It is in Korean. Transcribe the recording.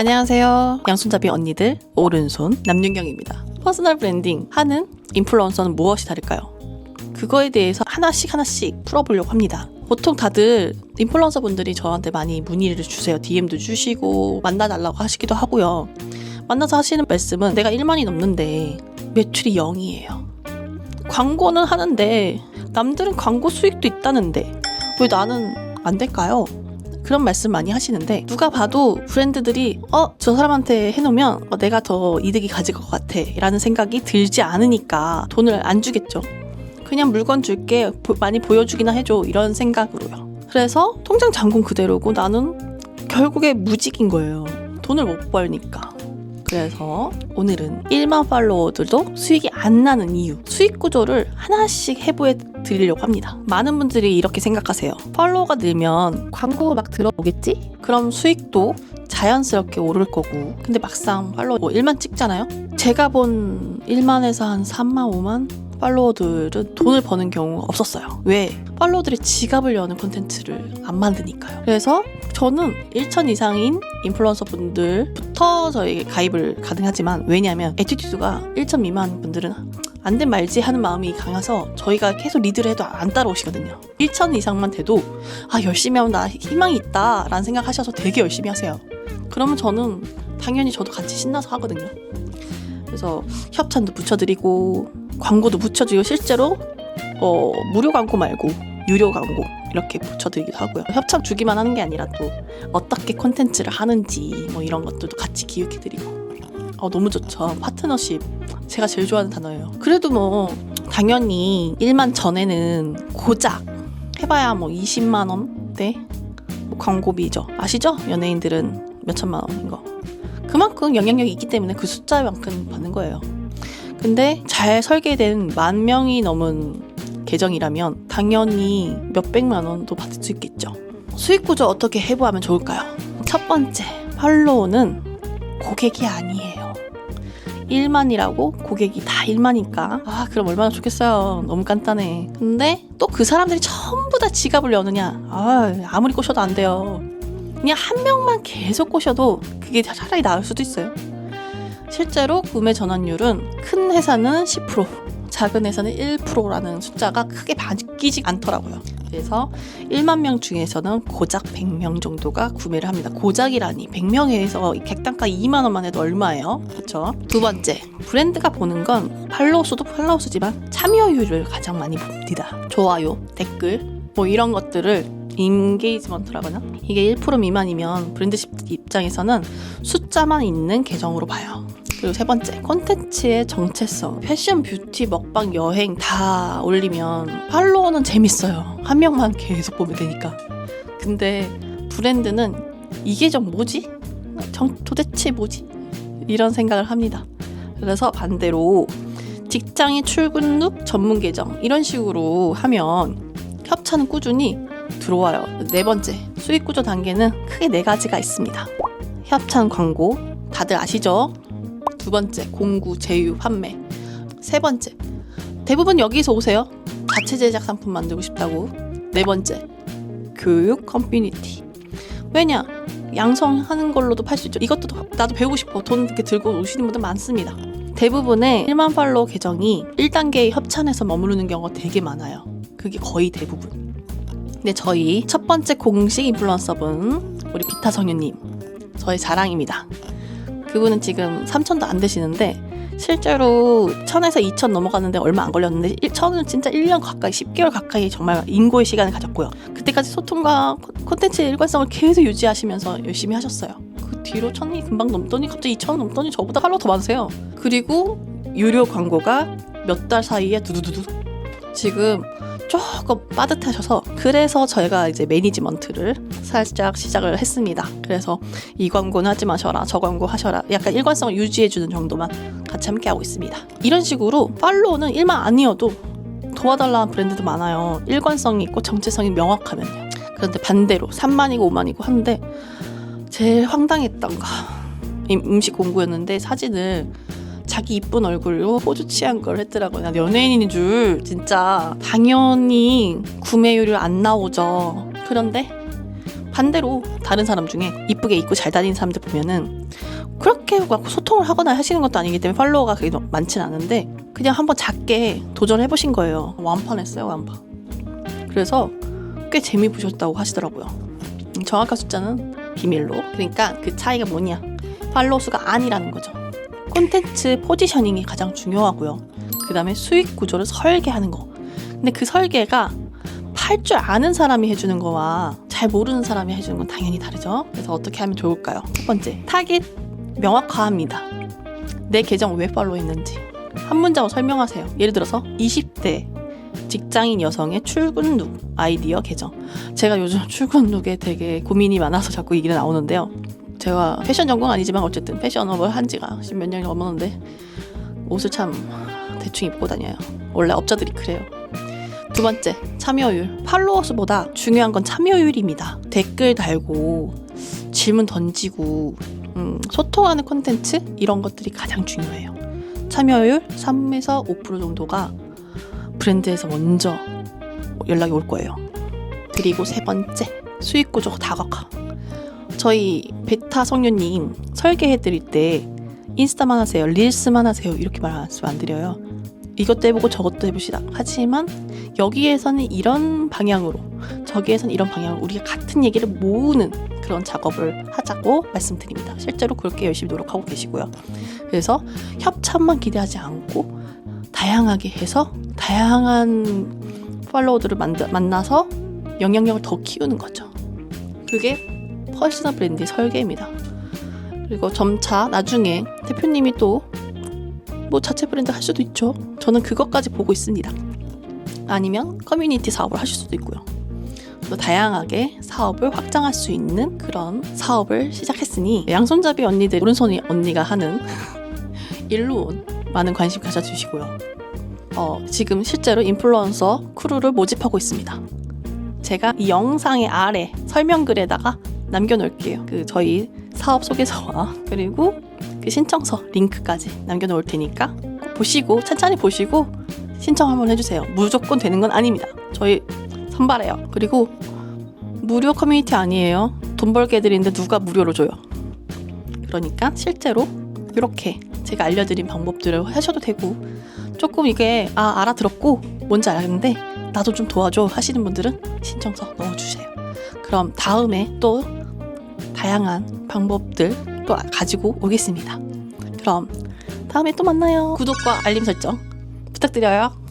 안녕하세요. 양손잡이 언니들 오른손 남윤경입니다. 퍼스널 브랜딩 하는 인플루언서는 무엇이 다를까요? 그거에 대해서 하나씩 풀어보려고 합니다. 보통 다들 인플루언서 분들이 저한테 많이 문의를 주세요. DM도 주시고 만나달라고 하시기도 하고요. 만나서 하시는 말씀은 내가 1만이 넘는데 매출이 0이에요. 광고는 하는데 남들은 광고 수익도 있다는데 왜 나는 안 될까요? 그런 말씀 많이 하시는데 누가 봐도 브랜드들이 저 사람한테 해놓으면 내가 더 이득이 가질 것 같아 라는 생각이 들지 않으니까 돈을 안 주겠죠. 그냥 물건 줄게 많이 보여주기나 해줘 이런 생각으로요. 그래서 통장 잔금 그대로고 나는 결국에 무직인 거예요. 돈을 못 벌니까. 그래서 오늘은 1만 팔로워들도 수익이 안 나는 이유, 수익 구조를 하나씩 해부해 드리려고 합니다. 많은 분들이 이렇게 생각하세요. 팔로워가 늘면 광고 막 들어오겠지? 그럼 수익도 자연스럽게 오를 거고, 근데 막상 팔로워 1만 찍잖아요? 제가 본 1만에서 한 3만, 5만 팔로워들은 돈을 버는 경우가 없었어요. 왜? 팔로워들이 지갑을 여는 콘텐츠를 안 만드니까요. 그래서 저는 1천 이상인 인플루언서 분들부터 저에게 가입을 가능하지만, 왜냐하면 애티튜드가 1천 미만 분들은 안 된 말지 하는 마음이 강해서 저희가 계속 리드를 해도 안 따라오시거든요. 1천 이상만 돼도 열심히 하면 나 희망이 있다 라는 생각하셔서 되게 열심히 하세요. 그러면 저는 당연히 저도 같이 신나서 하거든요. 그래서 협찬도 붙여드리고 광고도 붙여드리고, 실제로 무료 광고 말고 유료 광고 이렇게 붙여드리기도 하고요. 협찬 주기만 하는 게 아니라 또 어떻게 콘텐츠를 하는지 이런 것들도 같이 기획해드리고. 너무 좋죠. 파트너십 제가 제일 좋아하는 단어예요. 그래도 당연히 1만 전에는 고작 해봐야 20만 원대 광고비죠. 아시죠? 연예인들은 몇천만 원인 거. 그만큼 영향력이 있기 때문에 그 숫자만큼 받는 거예요. 근데 잘 설계된 10,000명이 넘은 계정이라면 당연히 몇백만 원도 받을 수 있겠죠. 수익 구조 어떻게 해부하면 좋을까요? 첫 번째, 팔로우는 고객이 아니에요. 1만이라고 고객이 다 1만이니까 그럼 얼마나 좋겠어요. 너무 간단해. 근데 또 그 사람들이 전부 다 지갑을 여느냐? 아무리 꼬셔도 안 돼요. 그냥 한 명만 계속 꼬셔도 그게 차라리 나을 수도 있어요. 실제로 구매 전환율은 큰 회사는 10%, 작은 회사는 1%라는 숫자가 크게 바뀌지 않더라고요. 그래서 1만 명 중에서는 고작 100명 정도가 구매를 합니다. 고작이라니 100명에서 객단가 2만 원만 해도 얼마예요? 그렇죠? 두 번째, 브랜드가 보는 건 팔로워 수도 팔로워 수지만 참여율을 가장 많이 봅니다. 좋아요, 댓글 이런 것들을 인게이지먼트라고 하나? 이게 1% 미만이면 브랜드 입장에서는 숫자만 있는 계정으로 봐요. 그리고 세 번째, 콘텐츠의 정체성. 패션, 뷰티, 먹방, 여행 다 올리면 팔로워는 재밌어요. 한 명만 계속 보면 되니까. 근데 브랜드는 이 계정 뭐지? 도대체 뭐지? 이런 생각을 합니다. 그래서 반대로 직장인 출근 룩 전문 계정 이런 식으로 하면 협찬은 꾸준히 들어와요. 네 번째, 수익 구조 단계는 크게 4가지가 있습니다. 협찬 광고, 다들 아시죠? 두 번째, 공구, 제휴, 판매. 세 번째, 대부분 여기서 오세요. 자체 제작 상품 만들고 싶다고. 네 번째, 교육, 커뮤니티. 왜냐? 양성하는 걸로도 팔 수 있죠. 이것도 나도 배우고 싶어. 돈 이렇게 들고 오시는 분들 많습니다. 대부분의 1만 팔로워 계정이 1단계의 협찬에서 머무르는 경우가 되게 많아요. 그게 거의 대부분. 근데 저희 첫 번째 공식 인플루언서분, 우리 비타 성유님, 저의 자랑입니다. 그분은 지금 3,000도 안 되시는데 실제로 1,000에서 2,000 넘어가는데 얼마 안 걸렸는데 1,000은 진짜 1년 가까이, 10개월 가까이 정말 인고의 시간을 가졌고요. 그때까지 소통과 콘텐츠의 일관성을 계속 유지하시면서 열심히 하셨어요. 그 뒤로 1,000이 금방 넘더니 갑자기 2,000 넘더니 저보다 팔로워 더 많으세요. 그리고 유료 광고가 몇 달 사이에 두두두두 지금 조금 빠듯하셔서, 그래서 저희가 이제 매니지먼트를 살짝 시작을 했습니다. 그래서 이 광고는 하지 마셔라, 저 광고 하셔라, 약간 일관성을 유지해주는 정도만 같이 함께하고 있습니다. 이런 식으로 팔로우는 1만 아니어도 도와달라는 브랜드도 많아요. 일관성이 있고 정체성이 명확하면요. 그런데 반대로 3만이고 5만이고 하는데 제일 황당했던 거, 음식 공구였는데 사진을 자기 이쁜 얼굴로 포즈 취한 걸 했더라고요. 난 연예인인 줄. 진짜 당연히 구매율이 안 나오죠. 그런데 반대로 다른 사람 중에 이쁘게 입고 잘 다니는 사람들 보면은 그렇게 막 소통을 하거나 하시는 것도 아니기 때문에 팔로워가 그렇게 많진 않은데 그냥 한번 작게 도전해보신 거예요. 완판했어요, 완판. 그래서 꽤 재미보셨다고 하시더라고요. 정확한 숫자는 비밀로. 그러니까 그 차이가 뭐냐, 팔로워 수가 아니라는 거죠. 콘텐츠 포지셔닝이 가장 중요하고요. 그 다음에 수익 구조를 설계하는 거. 근데 그 설계가 팔 줄 아는 사람이 해주는 거와 잘 모르는 사람이 해주는 건 당연히 다르죠. 그래서 어떻게 하면 좋을까요? 첫 번째, 타깃 명확화합니다. 내 계정 왜 팔로우 했는지 한 문장으로 설명하세요. 예를 들어서 20대 직장인 여성의 출근 룩 아이디어 계정. 제가 요즘 출근 룩에 되게 고민이 많아서 자꾸 얘기가 나오는데요. 제가 패션 전공 아니지만 어쨌든 패션업을 한 지가 몇 년이 넘었는데 옷을 참 대충 입고 다녀요. 원래 업자들이 그래요. 두 번째, 참여율. 팔로워 수보다 중요한 건 참여율입니다. 댓글 달고 질문 던지고 소통하는 콘텐츠 이런 것들이 가장 중요해요. 참여율 3에서 5% 정도가 브랜드에서 먼저 연락이 올 거예요. 그리고 세 번째, 수익 구조 다각화. 저희 베타 성유님 설계해드릴 때 인스타만 하세요, 릴스만 하세요 이렇게 말씀 안 드려요. 이것도 해보고 저것도 해보시다. 하지만 여기에서는 이런 방향으로, 저기에서는 이런 방향으로 우리가 같은 얘기를 모으는 그런 작업을 하자고 말씀드립니다. 실제로 그렇게 열심히 노력하고 계시고요. 그래서 협찬만 기대하지 않고 다양하게 해서 다양한 팔로워들을 만나서 영향력을 더 키우는 거죠. 그게 퍼스널 브랜드의 설계입니다. 그리고 점차 나중에 대표님이 또 뭐 자체 브랜드 할 수도 있죠. 저는 그것까지 보고 있습니다. 아니면 커뮤니티 사업을 하실 수도 있고요. 또 다양하게 사업을 확장할 수 있는 그런 사업을 시작했으니 양손잡이 언니들, 오른손 언니가 하는 일루온 많은 관심 가져주시고요. 지금 실제로 인플루언서 크루를 모집하고 있습니다. 제가 이 영상의 아래 설명글에다가 남겨놓을게요. 그 저희 사업 소개서와 그리고 그 신청서 링크까지 남겨놓을 테니까 보시고 천천히 보시고 신청 한번 해주세요. 무조건 되는 건 아닙니다. 저희 선발해요. 그리고 무료 커뮤니티 아니에요. 돈 벌게 해드리는데 누가 무료로 줘요. 그러니까 실제로 이렇게 제가 알려드린 방법들을 하셔도 되고, 조금 이게 알아들었고 뭔지 알았는데 나도 좀 도와줘 하시는 분들은 신청서 넣어주세요. 그럼 다음에 또 다양한 방법들 또 가지고 오겠습니다. 그럼 다음에 또 만나요. 구독과 알림 설정 부탁드려요.